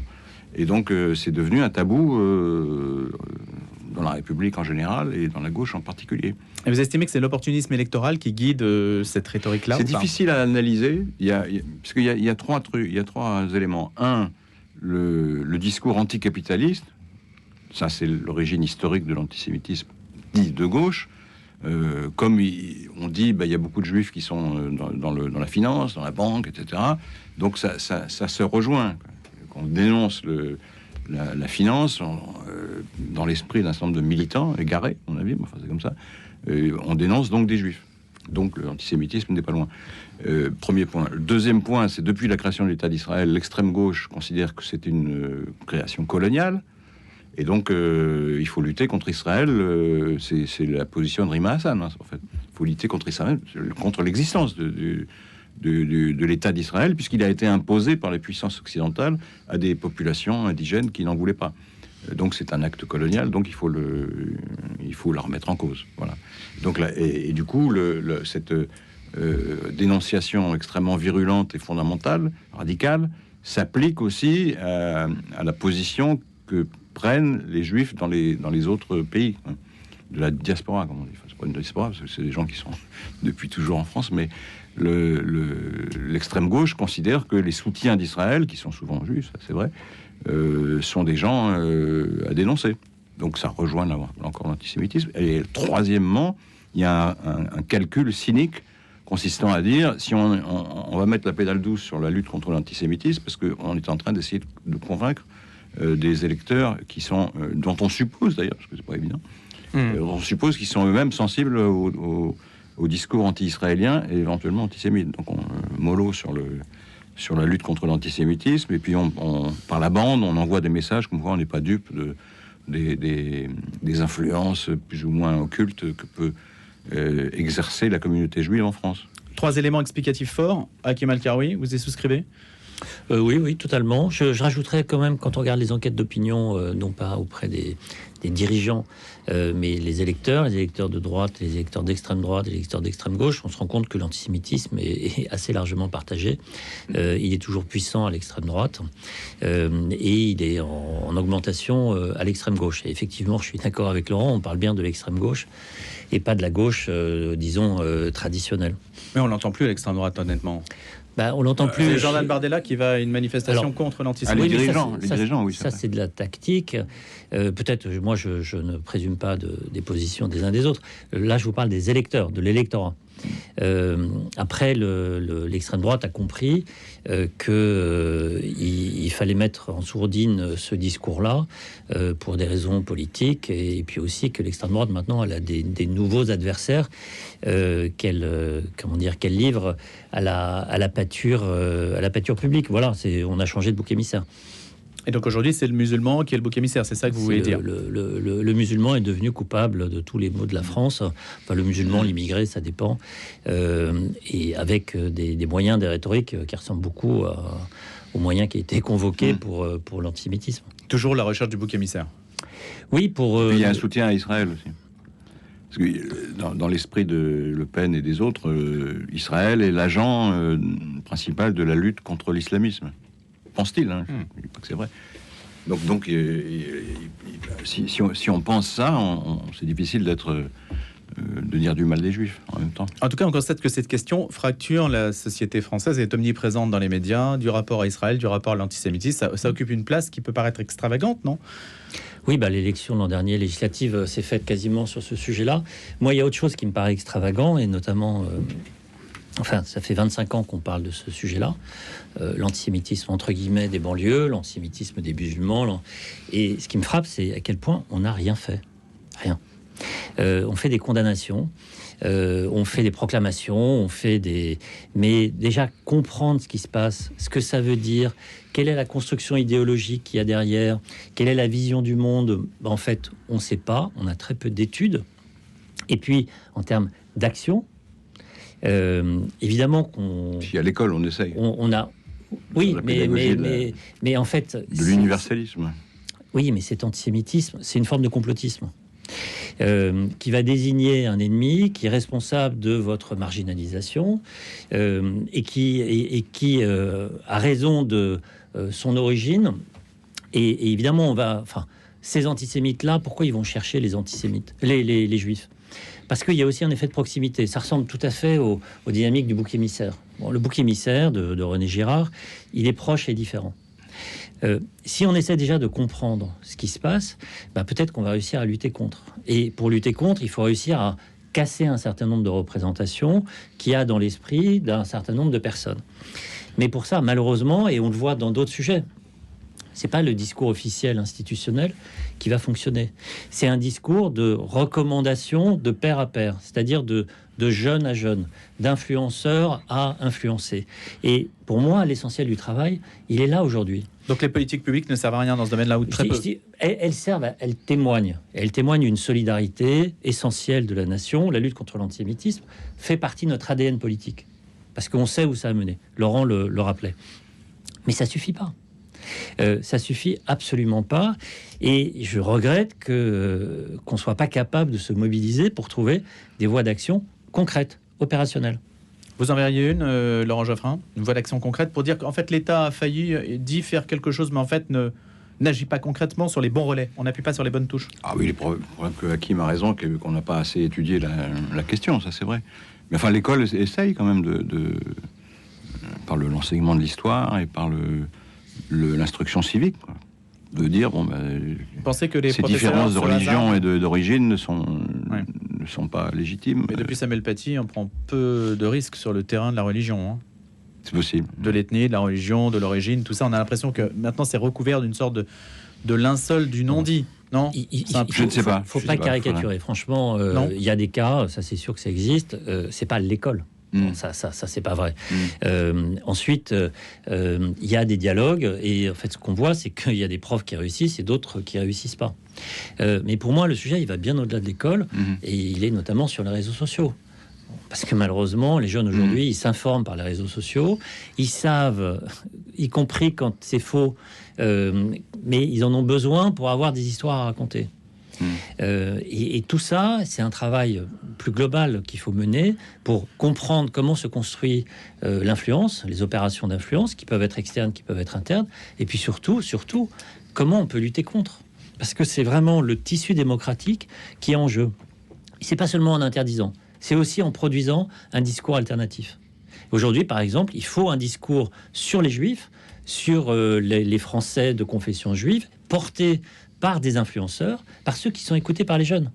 Et donc, c'est devenu un tabou dans la République en général et dans la gauche en particulier. Et vous estimez que c'est l'opportunisme électoral qui guide cette rhétorique-là? C'est difficile à analyser. Parce qu'il y a 3 trucs, il y a 3 éléments. Un, le discours anticapitaliste. Ça, c'est l'origine historique de l'antisémitisme dit de gauche. Comme on dit, il y a beaucoup de juifs qui sont dans la finance, dans la banque, etc. Donc ça se rejoint. On dénonce la finance dans l'esprit d'un certain nombre de militants égarés, à mon avis, enfin c'est comme ça. On dénonce donc des juifs. Donc l'antisémitisme n'est pas loin. Premier point. Le deuxième point, c'est depuis la création de l'État d'Israël, l'extrême gauche considère que c'est une création coloniale. Et donc, il faut lutter contre Israël. C'est la position de Rima Hassan, en fait. Il faut lutter contre Israël, contre l'existence de l'État d'Israël, puisqu'il a été imposé par les puissances occidentales à des populations indigènes qui n'en voulaient pas. Donc, c'est un acte colonial. Donc, il faut la remettre en cause. Voilà. Donc, là, et du coup, cette dénonciation extrêmement virulente et fondamentale, radicale, s'applique aussi à la position que prennent les juifs dans les autres pays, hein, de la diaspora, comme on dit. Enfin, c'est pas une diaspora, parce que c'est des gens qui sont depuis toujours en France, mais l'extrême gauche considère que les soutiens d'Israël, qui sont souvent juifs, ça c'est vrai, sont des gens à dénoncer. Donc ça rejoint là encore l'antisémitisme. Et troisièmement, il y a un calcul cynique consistant à dire, si on va mettre la pédale douce sur la lutte contre l'antisémitisme, parce qu'on est en train d'essayer de convaincre des électeurs qui sont, dont on suppose d'ailleurs, parce que c'est pas évident, on suppose qu'ils sont eux-mêmes sensibles au discours anti-israélien et éventuellement antisémite. Donc mollo sur la lutte contre l'antisémitisme, et puis par la bande, on envoie des messages comme quoi on n'est pas dupe des influences plus ou moins occultes que peut exercer la communauté juive en France. 3 éléments explicatifs forts. Hakim El-Karoui, vous y souscrivez? Oui, totalement. Je rajouterais quand même, quand on regarde les enquêtes d'opinion, non pas auprès des dirigeants, mais les électeurs de droite, les électeurs d'extrême droite, les électeurs d'extrême gauche, on se rend compte que l'antisémitisme est assez largement partagé. Il est toujours puissant à l'extrême droite et il est en augmentation à l'extrême gauche. Et effectivement, je suis d'accord avec Laurent, on parle bien de l'extrême gauche et pas de la gauche, disons, traditionnelle. Mais on l'entend plus à l'extrême droite, honnêtement. On l'entend plus. C'est Jordan Bardella qui va à une manifestation contre l'antisémitisme. Les dirigeants, oui. Ça, c'est de la tactique. Peut-être, moi, je ne présume pas des positions des uns des autres. Là, je vous parle des électeurs, de l'électorat. Après, l'extrême droite a compris qu'il fallait mettre en sourdine ce discours-là pour des raisons politiques, et puis aussi que l'extrême droite, maintenant, elle a des nouveaux adversaires qu'elle livre à la pâture publique. Voilà, on a changé de bouc émissaire. Et donc aujourd'hui, c'est le musulman qui est le bouc émissaire, c'est ça que vous voulez dire? Le musulman est devenu coupable de tous les maux de la France. Enfin, le musulman, l'immigré, ça dépend. Et avec des moyens, des rhétoriques qui ressemblent beaucoup aux moyens qui étaient convoqués pour l'antisémitisme. Toujours la recherche du bouc émissaire. Oui, il y a un soutien à Israël aussi. Parce que dans l'esprit de Le Pen et des autres, Israël est l'agent principal de la lutte contre l'islamisme. Pense-t-il, hein. Je dis pas que c'est vrai. Donc si on pense ça, c'est difficile de dire du mal des Juifs en même temps. En tout cas, on constate que cette question fracture la société française et est omniprésente dans les médias, du rapport à Israël, du rapport à l'antisémitisme. Ça occupe une place qui peut paraître extravagante, non? Oui, l'élection l'an dernier législative s'est faite quasiment sur ce sujet-là. Moi, il y a autre chose qui me paraît extravagant, et notamment... ça fait 25 ans qu'on parle de ce sujet-là. L'antisémitisme, entre guillemets, des banlieues, l'antisémitisme des musulmans. Et ce qui me frappe, c'est à quel point on n'a rien fait. Rien. On fait des condamnations, on fait des proclamations, mais déjà comprendre ce qui se passe, ce que ça veut dire, quelle est la construction idéologique qu'il y a derrière, quelle est la vision du monde, en fait, on ne sait pas, on a très peu d'études. Et puis, en termes d'action, évidemment qu'on... Si à l'école, on essaye. On a... Oui, mais en fait... De l'universalisme. Oui, mais cet antisémitisme, c'est une forme de complotisme qui va désigner un ennemi qui est responsable de votre marginalisation et qui a raison de son origine. Et évidemment, ces antisémites-là, pourquoi ils vont chercher les antisémites, les juifs? Parce qu'il y a aussi un effet de proximité. Ça ressemble tout à fait aux dynamiques du bouc émissaire. Bon, le bouc émissaire de René Girard, il est proche et différent. Si on essaie déjà de comprendre ce qui se passe, peut-être qu'on va réussir à lutter contre. Et pour lutter contre, il faut réussir à casser un certain nombre de représentations qu'il y a dans l'esprit d'un certain nombre de personnes. Mais pour ça, malheureusement, et on le voit dans d'autres sujets, c'est pas le discours officiel institutionnel qui va fonctionner. C'est un discours de recommandation de pair à pair, c'est-à-dire de jeune à jeune, d'influenceur à influencé. Et pour moi, l'essentiel du travail, il est là aujourd'hui. Donc les politiques publiques ne servent à rien dans ce domaine-là, ou très peu. Elles servent, elles témoignent. Elles témoignent d'une solidarité essentielle de la nation. La lutte contre l'antisémitisme fait partie de notre ADN politique, parce qu'on sait où ça a mené. Laurent le rappelait. Mais ça suffit pas. Ça suffit absolument pas, et je regrette qu'on soit pas capable de se mobiliser pour trouver des voies d'action concrètes, opérationnelles. Vous en verriez une, Laurent Geoffrin, une voie d'action concrète pour dire qu'en fait l'État a failli, dit faire quelque chose, mais en fait n'agit pas concrètement sur les bons relais, on n'appuie pas sur les bonnes touches. Ah oui, le problème que Hakim a raison, qu'on n'a pas assez étudié la question, ça c'est vrai. Mais enfin, l'école essaye quand même par l'enseignement de l'histoire et par l'instruction civique, quoi, de dire vous pensez que ces différences de religion et d'origine ne sont pas légitimes. Mais depuis Samuel Paty, on prend peu de risques sur le terrain de la religion. Hein. C'est possible. De l'ethnie, de la religion, de l'origine, tout ça, on a l'impression que maintenant c'est recouvert d'une sorte de linceul du non-dit. Non, je ne sais pas. Faut pas caricaturer. Franchement, il y a des cas, ça c'est sûr que ça existe. C'est pas l'école. Bon, ça c'est pas vrai. Ensuite, il y a des dialogues, et en fait, ce qu'on voit, c'est qu'il y a des profs qui réussissent et d'autres qui réussissent pas. Mais pour moi, le sujet, il va bien au-delà de l'école, et il est notamment sur les réseaux sociaux. Parce que malheureusement, les jeunes aujourd'hui, ils s'informent par les réseaux sociaux, ils savent, y compris quand c'est faux, mais ils en ont besoin pour avoir des histoires à raconter. Et tout ça, c'est un travail plus global qu'il faut mener pour comprendre comment se construit l'influence, les opérations d'influence qui peuvent être externes, qui peuvent être internes, et puis surtout, comment on peut lutter contre. Parce que c'est vraiment le tissu démocratique qui est en jeu. C'est pas seulement en interdisant, c'est aussi en produisant un discours alternatif. Aujourd'hui, par exemple, il faut un discours sur les Juifs, sur les Français de confession juive, porté par des influenceurs, par ceux qui sont écoutés par les jeunes.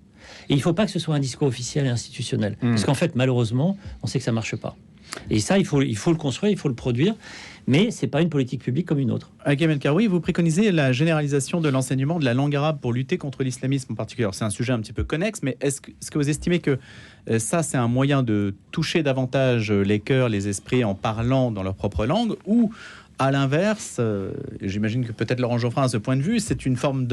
Et il ne faut pas que ce soit un discours officiel et institutionnel. Parce qu'en fait, malheureusement, on sait que ça ne marche pas. Et ça, il faut le construire, il faut le produire. Mais ce n'est pas une politique publique comme une autre. Hakim El-Karoui, vous préconisez la généralisation de l'enseignement de la langue arabe pour lutter contre l'islamisme en particulier. Alors, c'est un sujet un petit peu connexe, mais est-ce que vous estimez que ça, c'est un moyen de toucher davantage les cœurs, les esprits en parlant dans leur propre langue, ou à l'inverse, j'imagine que peut-être Laurent Geoffrin, à ce point de vue, c'est une forme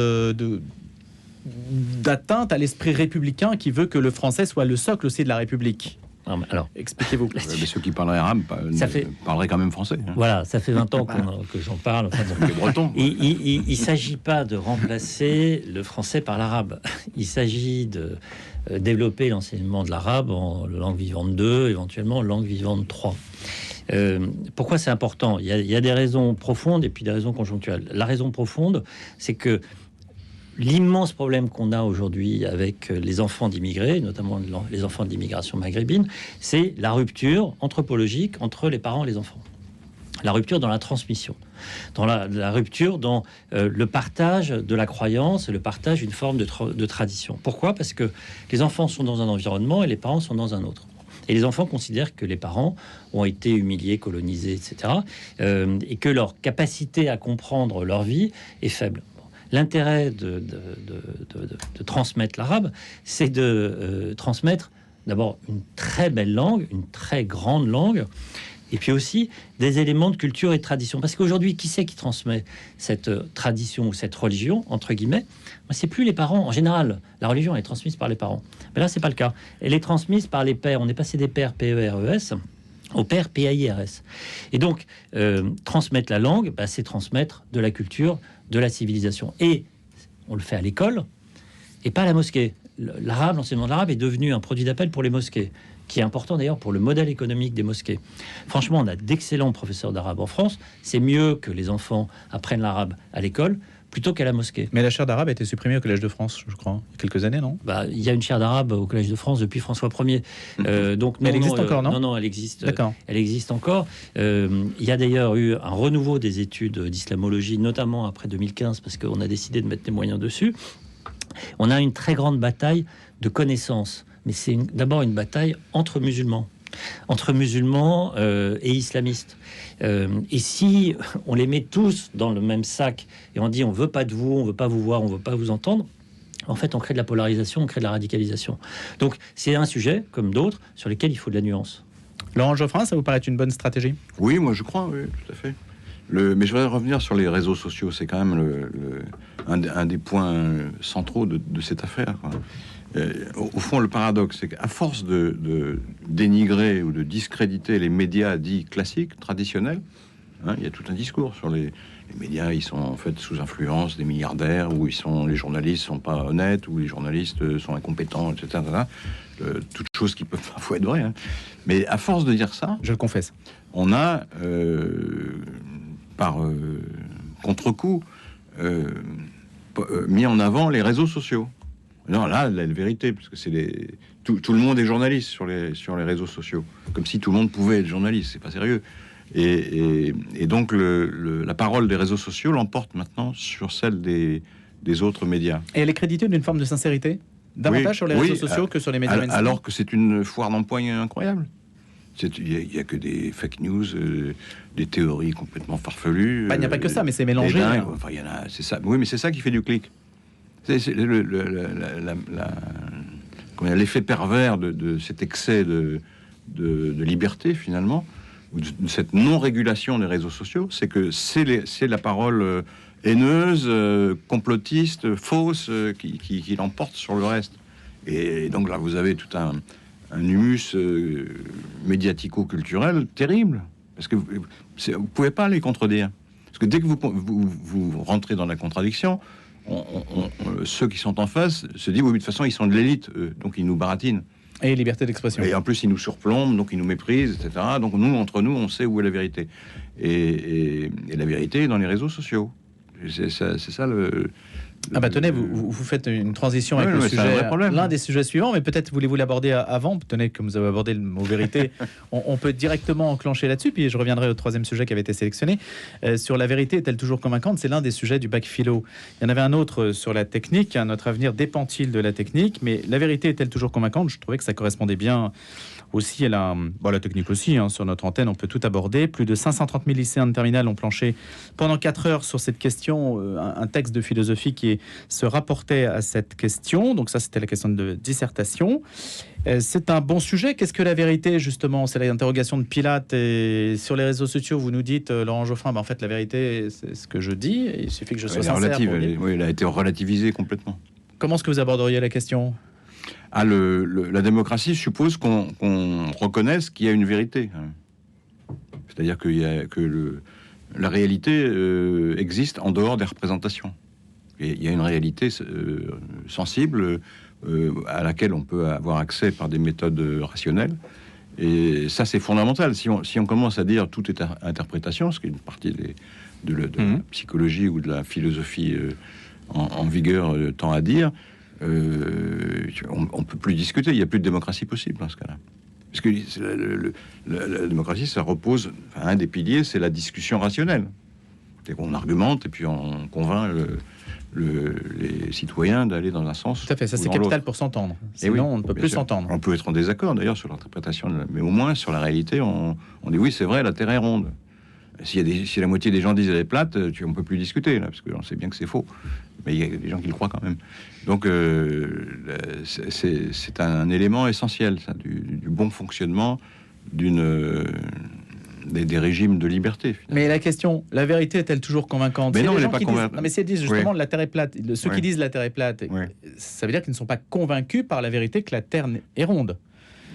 d'atteinte à l'esprit républicain qui veut que le français soit le socle aussi de la République. Alors, expliquez-vous. Mais ceux qui parleraient arabe parleraient quand même français. Hein. Voilà, ça fait 20 ans que j'en parle. Enfin, les Bretons. Il ne s'agit pas de remplacer le français par l'arabe. Il s'agit de développer l'enseignement de l'arabe en langue vivante 2, éventuellement en langue vivante 3. Pourquoi c'est important ? Il y a des raisons profondes et puis des raisons conjoncturelles. La raison profonde, c'est que l'immense problème qu'on a aujourd'hui avec les enfants d'immigrés, notamment les enfants de l'immigration maghrébine, c'est la rupture anthropologique entre les parents et les enfants. La rupture dans la transmission, dans la rupture dans le partage de la croyance et le partage d'une forme de tradition. Pourquoi ? Parce que les enfants sont dans un environnement et les parents sont dans un autre. Et les enfants considèrent que les parents ont été humiliés, colonisés, etc. Et que leur capacité à comprendre leur vie est faible. L'intérêt de transmettre l'arabe, c'est de transmettre d'abord une très belle langue, une très grande langue, et puis aussi des éléments de culture et de tradition. Parce qu'aujourd'hui, qui c'est qui transmet cette tradition ou cette religion, entre guillemets? C'est plus les parents. En général, la religion elle est transmise par les parents. Mais là, c'est pas le cas. Elle est transmise par les pères. On est passé des pères P-E-R-E-S au père P-A-I-R-S. Et donc, transmettre la langue, c'est transmettre de la culture, de la civilisation. Et on le fait à l'école et pas à la mosquée. L'arabe, l'enseignement de l'arabe est devenu un produit d'appel pour les mosquées, qui est important d'ailleurs pour le modèle économique des mosquées. Franchement, on a d'excellents professeurs d'arabe en France. C'est mieux que les enfants apprennent l'arabe à l'école plutôt qu'à la mosquée. Mais la chaire d'arabe a été supprimée au Collège de France, je crois, il y a quelques années, non? Il y a une chaire d'arabe au Collège de France depuis François Ier. Donc, mais elle existe encore, non? Non, elle existe. D'accord. Elle existe encore. Il y a d'ailleurs eu un renouveau des études d'islamologie, notamment après 2015, parce qu'on a décidé de mettre des moyens dessus. On a une très grande bataille de connaissances, mais c'est d'abord une bataille entre musulmans et islamistes. Et si on les met tous dans le même sac et on dit on veut pas de vous, on veut pas vous voir, on veut pas vous entendre, en fait on crée de la polarisation, on crée de la radicalisation. Donc c'est un sujet comme d'autres sur lesquels il faut de la nuance. Laurent Geoffrin, ça vous paraît une bonne stratégie? Oui, moi je crois, oui, tout à fait. Mais je voudrais revenir sur les réseaux sociaux. C'est quand même un des points centraux de cette affaire, quoi. Au fond, le paradoxe, c'est qu'à force de dénigrer ou de discréditer les médias dits classiques, traditionnels, il y a tout un discours sur les médias. Ils sont en fait sous influence des milliardaires, où les journalistes sont pas honnêtes, où les journalistes sont incompétents, etc. Toutes choses qui peuvent parfois être vraies. Mais à force de dire ça, je le confesse, on a par contre-coup mis en avant les réseaux sociaux. Non, là, la vérité, parce que tout le monde est journaliste sur les réseaux sociaux, comme si tout le monde pouvait être journaliste. C'est pas sérieux. Et donc la parole des réseaux sociaux l'emporte maintenant sur celle des autres médias. Et elle est créditée d'une forme de sincérité, davantage sur les réseaux sociaux que sur les médias mainstream. Alors que c'est une foire d'empoigne incroyable. Il n'y a que des fake news, des théories complètement farfelues. Il n'y a pas que ça, mais c'est mélangé. Enfin, il y en a, c'est ça. Oui, mais c'est ça qui fait du clic. C'est l'effet pervers de cet excès de liberté, finalement, ou de cette non-régulation des réseaux sociaux, c'est que c'est la parole haineuse, complotiste, fausse, qui l'emporte sur le reste. Et donc là, vous avez tout un humus médiatico-culturel terrible, parce que vous pouvez pas les contredire. Parce que dès que vous rentrez dans la contradiction, ceux qui sont en face se disent oui, mais de toute façon ils sont de l'élite, donc ils nous baratinent. Et liberté d'expression. Et en plus ils nous surplombent, donc ils nous méprisent, etc. Donc nous, entre nous, on sait où est la vérité. Et la vérité est dans les réseaux sociaux. C'est ça le... tenez, vous faites une transition avec le sujet, l'un des sujets suivants, mais peut-être voulez-vous l'aborder avant. Tenez, comme vous avez abordé le mot vérité, on peut directement enclencher là-dessus, puis je reviendrai au troisième sujet qui avait été sélectionné. Sur la vérité est-elle toujours convaincante? C'est l'un des sujets du bac philo. Il y en avait un autre sur la technique, notre avenir dépend-il de la technique? Mais la vérité est-elle toujours convaincante? Je trouvais que ça correspondait bien aussi à la technique aussi, sur notre antenne, on peut tout aborder. Plus de 530 000 lycéens de terminale ont planché pendant 4 heures sur cette question, un texte de philosophie qui se rapportait à cette question. Donc ça, c'était la question de dissertation. C'est un bon sujet. Qu'est-ce que la vérité, justement? C'est l'interrogation de Pilate. Et sur les réseaux sociaux, vous nous dites, Laurent Geoffrin, en fait, la vérité, c'est ce que je dis. Il suffit que je sois sincère. Elle a été relativisée complètement. Comment est-ce que vous aborderiez la question? La démocratie suppose qu'on reconnaisse qu'il y a une vérité. C'est-à-dire que la réalité existe en dehors des représentations. Et il y a une réalité sensible à laquelle on peut avoir accès par des méthodes rationnelles. Et ça, c'est fondamental. Si on commence à dire tout est interprétation, ce qui est une partie de la psychologie ou de la philosophie en vigueur tend à dire, on peut plus discuter. Il n'y a plus de démocratie possible dans ce cas-là. Parce que la démocratie, ça repose... un des piliers, c'est la discussion rationnelle. C'est qu'on argumente et puis on convainc les citoyens d'aller dans un sens. Tout à fait, ça c'est capital pour s'entendre. Sinon, on ne peut plus s'entendre. On peut être en désaccord d'ailleurs sur l'interprétation, mais au moins sur la réalité, on dit oui, c'est vrai, la Terre est ronde. Si la moitié des gens disent qu'elle est plate, on ne peut plus discuter, là, parce qu'on sait bien que c'est faux. Mais il y a des gens qui le croient quand même. Donc, c'est un élément essentiel, ça, du bon fonctionnement des régimes de liberté. Finalement. Mais la question, la vérité est-elle toujours convaincante? Mais non, elle n'est pas convaincante. Non, mais si elles disent justement la Terre est plate, ceux qui disent la Terre est plate, ça veut dire qu'ils ne sont pas convaincus par la vérité que la Terre est ronde.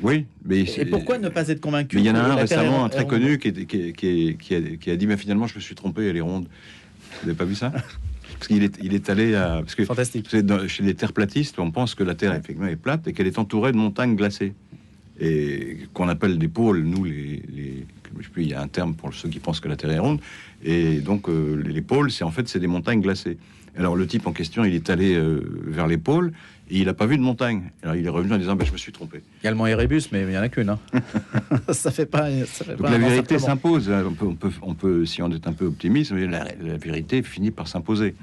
Oui, mais et pourquoi ne pas être convaincu? Mais il y en a un récemment, très connu, qui a dit, mais finalement, je me suis trompé, elle est ronde. Vous n'avez pas vu ça? Parce qu'il est allé à... Parce que fantastique. Chez les terreplatistes, on pense que la Terre effectivement est plate et qu'elle est entourée de montagnes glacées. Et qu'on appelle des pôles, nous, il y a un terme pour ceux qui pensent que la Terre est ronde. Et donc, les pôles, c'est des montagnes glacées. Alors, le type en question, il est allé vers les pôles et il n'a pas vu de montagne. Alors, il est revenu en disant, je me suis trompé. Il y a le mont Erebus, mais il n'y en a qu'une. Hein. Ça fait pas donc, la vérité s'impose. On peut, si on est un peu optimiste, la vérité finit par s'imposer.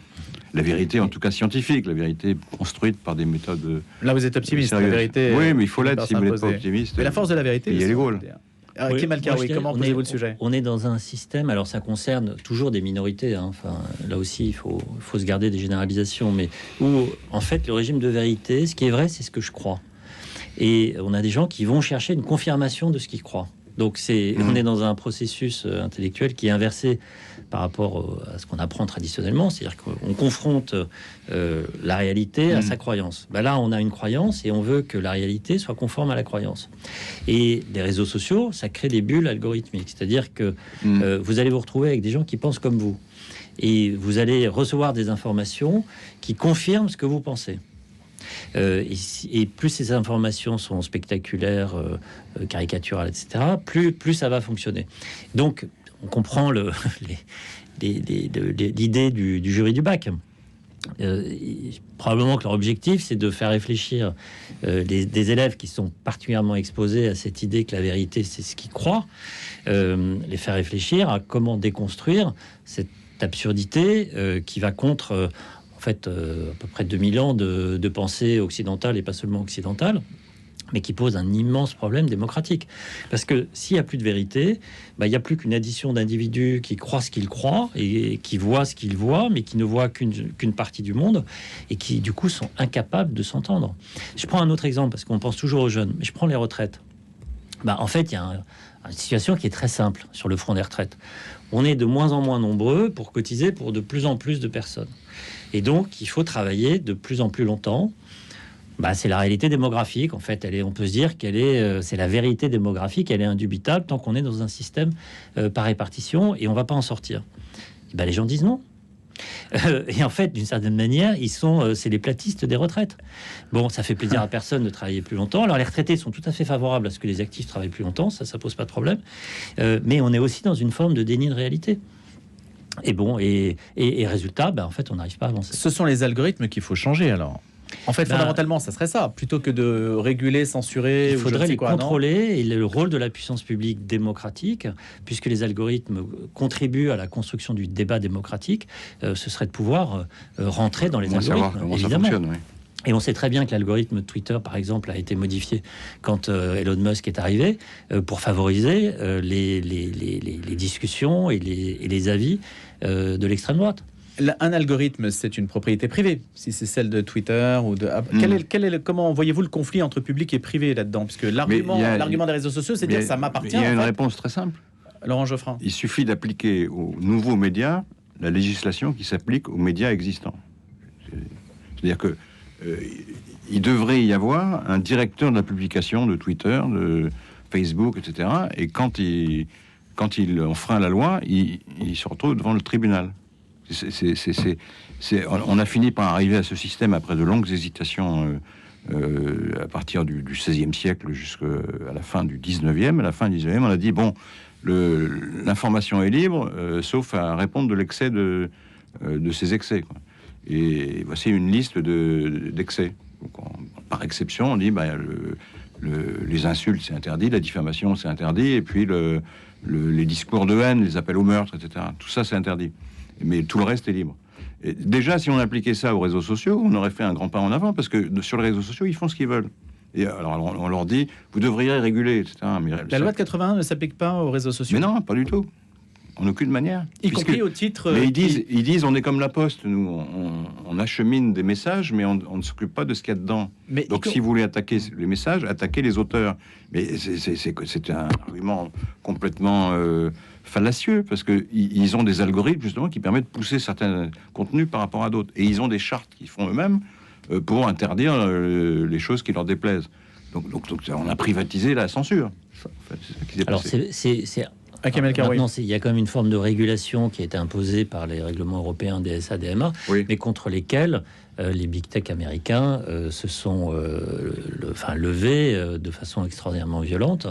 La vérité, en tout cas scientifique, la vérité construite par des méthodes. Là, vous êtes optimiste. Sérieuses. La vérité. Oui, mais il faut l'être si vous n'êtes pas optimiste. Mais la force de la vérité. Il y a les Gaules. Kim Alkaroui, comment posez-vous le sujet? On est dans un système, alors ça concerne toujours des minorités, hein. Enfin, là aussi il faut se garder des généralisations, mais où en fait le régime de vérité, ce qui est vrai, c'est ce que je crois. Et on a des gens qui vont chercher une confirmation de ce qu'ils croient. Donc on est dans un processus intellectuel qui est inversé par rapport à ce qu'on apprend traditionnellement, c'est-à-dire qu'on confronte la réalité à sa croyance. Là, on a une croyance et on veut que la réalité soit conforme à la croyance. Et les réseaux sociaux, ça crée des bulles algorithmiques, c'est-à-dire que vous allez vous retrouver avec des gens qui pensent comme vous. Et vous allez recevoir des informations qui confirment ce que vous pensez. Et plus ces informations sont spectaculaires, caricaturales, etc., plus ça va fonctionner. Donc, on comprend l'idée du jury du bac. Probablement que leur objectif, c'est de faire réfléchir des élèves qui sont particulièrement exposés à cette idée que la vérité, c'est ce qu'ils croient, les faire réfléchir à comment déconstruire cette absurdité qui va contre... en fait, à peu près 2000 ans de pensée occidentale et pas seulement occidentale, mais qui pose un immense problème démocratique. Parce que s'il n'y a plus de vérité, il n'y a plus qu'une addition d'individus qui croient ce qu'ils croient et qui voient ce qu'ils voient, mais qui ne voient qu'une partie du monde et qui, du coup, sont incapables de s'entendre. Je prends un autre exemple, parce qu'on pense toujours aux jeunes, mais je prends les retraites. En fait, il y a une situation qui est très simple sur le front des retraites. On est de moins en moins nombreux pour cotiser pour de plus en plus de personnes. Et donc, il faut travailler de plus en plus longtemps. C'est la réalité démographique. En fait, on peut se dire c'est la vérité démographique. Elle est indubitable tant qu'on est dans un système par répartition et on va pas en sortir. Les gens disent non. Et en fait, d'une certaine manière, c'est les platistes des retraites. Ça fait plaisir à personne de travailler plus longtemps. Alors, les retraités sont tout à fait favorables à ce que les actifs travaillent plus longtemps. Ça pose pas de problème. Mais on est aussi dans une forme de déni de réalité. Et résultat, en fait, on n'arrive pas à avancer. Ce sont les algorithmes qu'il faut changer, alors. En fait, fondamentalement, ça serait ça, plutôt que de réguler, censurer. Il faudrait les contrôler. Et le rôle de la puissance publique démocratique, puisque les algorithmes contribuent à la construction du débat démocratique, ce serait de pouvoir rentrer dans les algorithmes, évidemment. Ça fonctionne, oui. Et on sait très bien que l'algorithme de Twitter, par exemple, a été modifié quand Elon Musk est arrivé pour favoriser les discussions et les avis de l'extrême droite. Un algorithme, c'est une propriété privée, si c'est celle de Twitter ou de... Comment voyez-vous le conflit entre public et privé là-dedans? Parce que l'argument des réseaux sociaux, c'est de dire ça m'appartient. Il y a une réponse très simple. Laurent Geoffrin. Il suffit d'appliquer aux nouveaux médias la législation qui s'applique aux médias existants. C'est-à-dire que il devrait y avoir un directeur de la publication de Twitter, de Facebook, etc. Et quand il enfreint la loi, il se retrouve devant le tribunal. On a fini par arriver à ce système après de longues hésitations à partir du XVIe siècle jusqu'à la fin du XIXe. À la fin du XIXe, on a dit, l'information est libre, sauf à répondre de l'excès de ses excès, quoi. Et voici une liste d'excès. Par exception, on dit les insultes, c'est interdit, la diffamation, c'est interdit, et puis les discours de haine, les appels au meurtre, etc. Tout ça, c'est interdit. Mais tout le reste est libre. Et déjà, si on appliquait ça aux réseaux sociaux, on aurait fait un grand pas en avant, parce que sur les réseaux sociaux, ils font ce qu'ils veulent. Et alors, on leur dit, vous devriez réguler, etc. Mais la loi de 81 ne s'applique pas aux réseaux sociaux? Mais non, pas du tout. En aucune manière. Y compris au titre... Mais ils disent, on est comme la Poste, nous, on achemine des messages, mais on ne s'occupe pas de ce qu'il y a dedans. Donc si vous voulez attaquer les messages, attaquez les auteurs. Mais c'est un argument complètement fallacieux, parce qu'ils ont des algorithmes, justement, qui permettent de pousser certains contenus par rapport à d'autres. Et ils ont des chartes qu'ils font eux-mêmes pour interdire les choses qui leur déplaisent. Donc on a privatisé la censure. Alors c'est maintenant, il y a quand même une forme de régulation qui a été imposée par les règlements européens DSA, DMA, mais contre lesquels les big tech américains se sont levés de façon extraordinairement violente.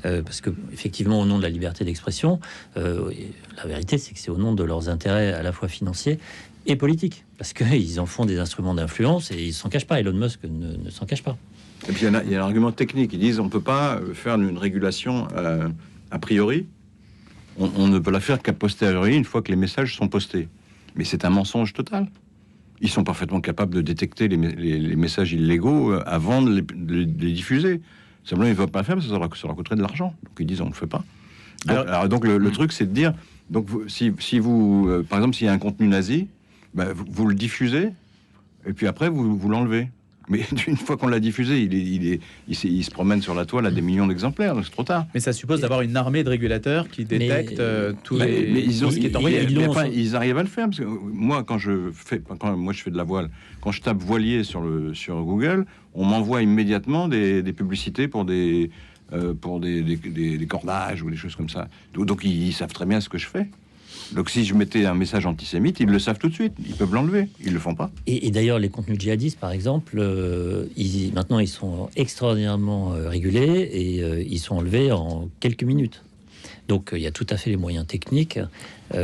Parce que effectivement, au nom de la liberté d'expression, la vérité, c'est que c'est au nom de leurs intérêts à la fois financiers et politiques, parce qu'ils en font des instruments d'influence et ils s'en cachent pas. Elon Musk ne s'en cache pas. Et puis il y a un argument technique. Ils disent on peut pas faire une régulation a priori. On ne peut la faire qu'à posteriori, une fois que les messages sont postés. Mais c'est un mensonge total. Ils sont parfaitement capables de détecter les messages illégaux avant de les diffuser. Simplement, ils ne veulent pas le faire parce que ça leur coûterait de l'argent. Donc ils disent on ne le fait pas. Donc le truc, c'est de dire, donc si vous par exemple, s'il y a un contenu nazi, vous le diffusez, et puis après, vous l'enlevez. Mais une fois qu'on l'a diffusé, il se promène sur la toile à des millions d'exemplaires, donc c'est trop tard. Mais ça suppose d'avoir une armée de régulateurs qui détectent tout ce qui est envoyé. Ils arrivent à le faire. Parce que moi, quand je fais de la voile, quand je tape voilier sur Google, on m'envoie immédiatement des publicités pour des cordages ou des choses comme ça. Donc ils savent très bien ce que je fais. Donc si je mettais un message antisémite, ils le savent tout de suite. Ils peuvent l'enlever. Ils le font pas. Et d'ailleurs, les contenus djihadistes, par exemple, maintenant ils sont extraordinairement régulés et ils sont enlevés en quelques minutes. Donc il y a tout à fait les moyens techniques,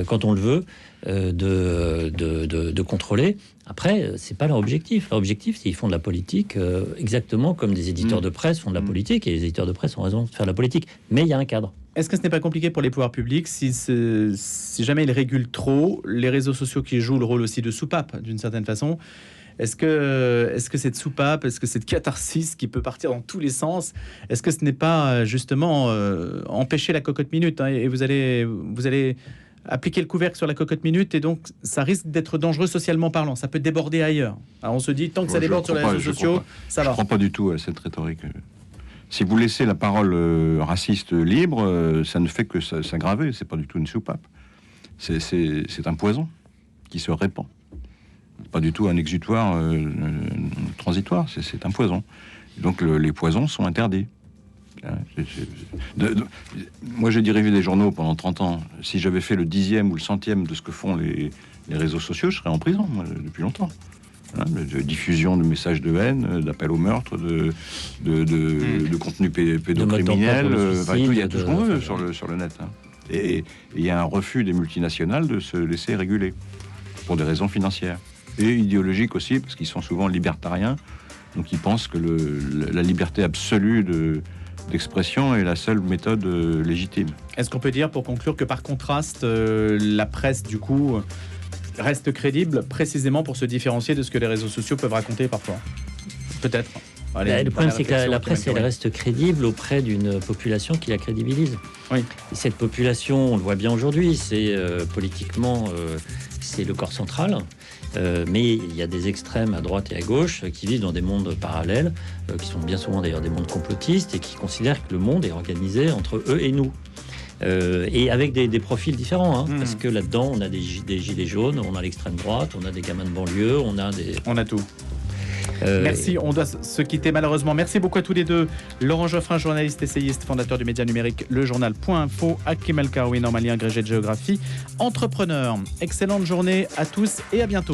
quand on le veut, de contrôler. Après, c'est pas leur objectif. Leur objectif, c'est qu'ils font de la politique exactement comme des éditeurs de presse font de la politique, et les éditeurs de presse ont raison de faire de la politique. Mais il y a un cadre. Est-ce que ce n'est pas compliqué pour les pouvoirs publics si jamais ils régulent trop les réseaux sociaux qui jouent le rôle aussi de soupape, d'une certaine façon? Est-ce que cette soupape, est-ce que cette catharsis qui peut partir dans tous les sens, est-ce que ce n'est pas justement empêcher la cocotte minute, hein, et vous allez appliquer le couvercle sur la cocotte minute, et donc ça risque d'être dangereux socialement parlant. Ça peut déborder ailleurs. Alors on se dit, tant que ça déborde sur les réseaux sociaux, ça va. Je ne crois pas du tout à cette rhétorique. Si vous laissez la parole raciste libre, ça ne fait que s'aggraver. C'est pas du tout une soupape. C'est un poison qui se répand. Pas du tout un exutoire transitoire. C'est un poison. Et donc les poisons sont interdits. Moi, j'ai dirigé des journaux pendant 30 ans. Si j'avais fait le 10e ou le 100e de ce que font les réseaux sociaux, je serais en prison, moi, depuis longtemps. De diffusion de messages de haine, d'appels au meurtre, de contenu pédocriminel, il y a tout ce qu'on veut sur le net. Hein. Et il y a un refus des multinationales de se laisser réguler, pour des raisons financières. Et idéologiques aussi, parce qu'ils sont souvent libertariens, donc ils pensent que la liberté absolue d'expression est la seule méthode légitime. Est-ce qu'on peut dire, pour conclure, que par contraste, la presse, du coup, reste crédible précisément pour se différencier de ce que les réseaux sociaux peuvent raconter parfois? Peut-être. Le problème, c'est que la presse, elle reste crédible auprès d'une population qui la crédibilise. Oui. Et cette population, on le voit bien aujourd'hui, c'est politiquement, c'est le corps central. Mais il y a des extrêmes à droite et à gauche qui vivent dans des mondes parallèles, qui sont bien souvent d'ailleurs des mondes complotistes, et qui considèrent que le monde est organisé entre eux et nous. Et avec des profils différents, hein, parce que là-dedans, on a des gilets jaunes, on a l'extrême droite, on a des gamins de banlieue, on a tout. Merci, on doit se quitter malheureusement. Merci beaucoup à tous les deux. Laurent Geoffrin, journaliste essayiste, fondateur du média numérique Le Journal.info, Hakim El Karoui, normalien agrégé de géographie, entrepreneur. Excellente journée à tous et à bientôt.